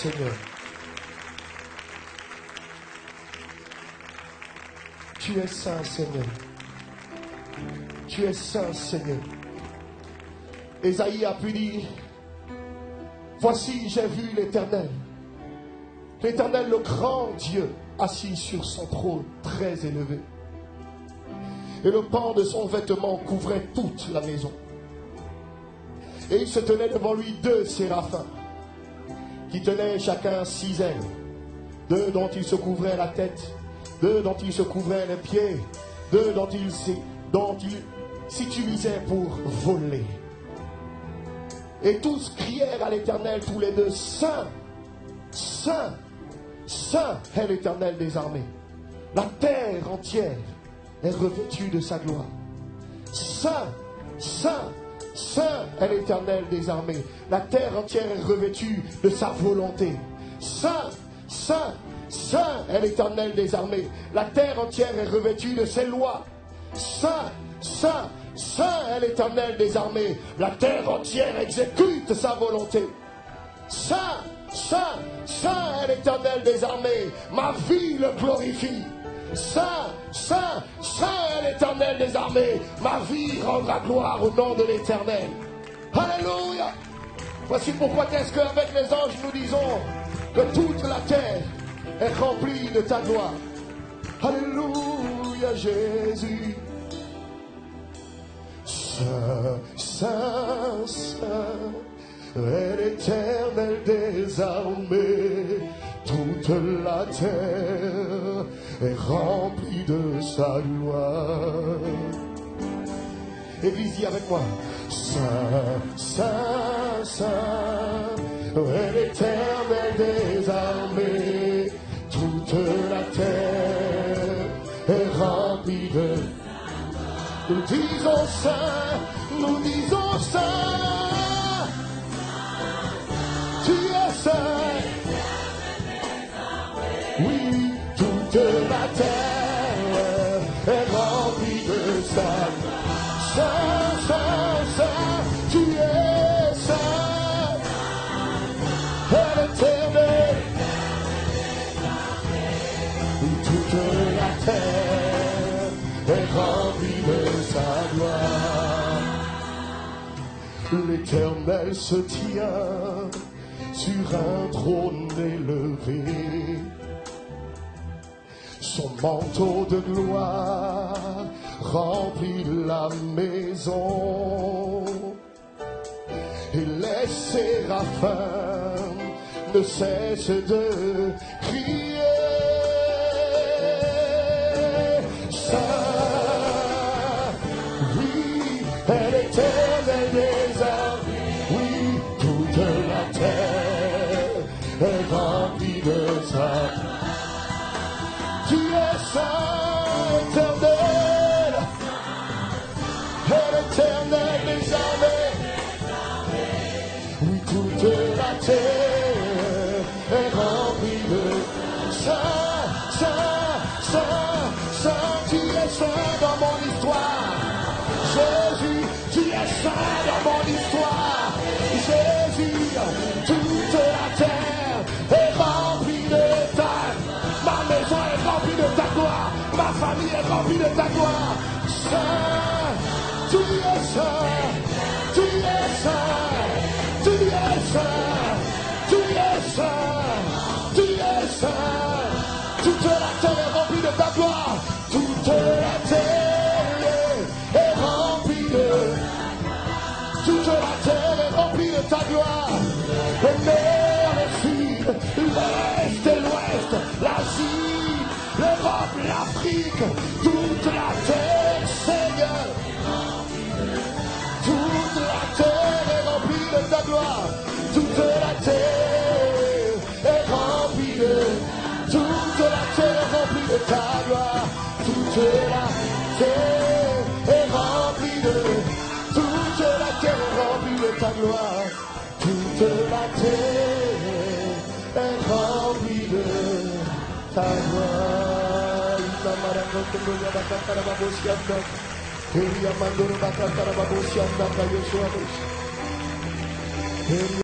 Seigneur. Tu es saint, Seigneur. Tu es saint, Seigneur. Ésaïe a pu dire, voici, j'ai vu l'Éternel. L'Éternel, le grand Dieu, assis sur son trône très élevé. Et le pan de son vêtement couvrait toute la maison. Et il se tenait devant lui 2 séraphins, qui tenaient chacun 6 ailes, 2 dont il se couvrait la tête, 2 dont il se couvrait les pieds, 2 dont il s'utilisaient pour voler. Et tous crièrent à l'Éternel, tous les 2, Saint, Saint, Saint est l'Éternel des armées. La terre entière est revêtue de sa gloire. Saint, Saint, Saint est l'Éternel des armées. La terre entière est revêtue de sa volonté. Saint, Saint, Saint est l'Éternel des armées. La terre entière est revêtue de ses lois. Saint, Saint, Saint est l'Éternel des armées. La terre entière exécute sa volonté. Saint, Saint, Saint est l'Éternel des armées. Ma vie le glorifie. Saint, Saint, Saint est l'Éternel des armées. Ma vie rendra gloire au nom de l'Éternel. Alléluia. Voici pourquoi est-ce qu'avec les anges nous disons que toute la terre est remplie de ta gloire. Alléluia Jésus. Saint, Saint, Saint est l'Éternel des armées. Toute la terre est remplie de sa gloire. Église, dis avec moi. Saint, Saint, Saint est l'Éternel des armées. Toute la terre est remplie de... Nous disons Saint, nous disons Saint. Tu es Saint. Oui, toute la terre est remplie de sa Saint, Saint, Saint, tu es Saint, et l'Éternel. Oui, toute la terre est remplie de sa gloire. L'Éternel se tient sur un trône élevé. Son manteau de gloire remplit la maison. Et les séraphins ne cessent de crier. Saint, oui, est l'Éternel des armées. Oui, toute la terre est remplie de sa... Tu es Saint, Éternel, et l'Éternel des armées. Oui, toute la terre est remplie de Saint, Saint, Saint, Saint. Tu es Saint dans mon histoire. Jésus, tu es Saint dans mon histoire. Jésus, toute la terre est remplie de ta... Ma maison est remplie de ta gloire. Ma famille est remplie de ta gloire. Saint, tu es saint. Tu es saint. Tu es saint. Tu es saint. Tu es saint. Toute la terre est remplie de ta gloire. Toute la terre est remplie de... Toute la terre est remplie de ta gloire. Le nord, le sud, l'est et l'ouest, l'Asie, l'Europe, l'Afrique, toute la terre, Seigneur. Toute la terre est remplie de ta gloire. Toute la terre est remplie de... Toute la terre est remplie de ta gloire. Toute la terre est remplie de... Toute la terre est remplie de ta gloire. Toute la terre est remplie de ta gloire.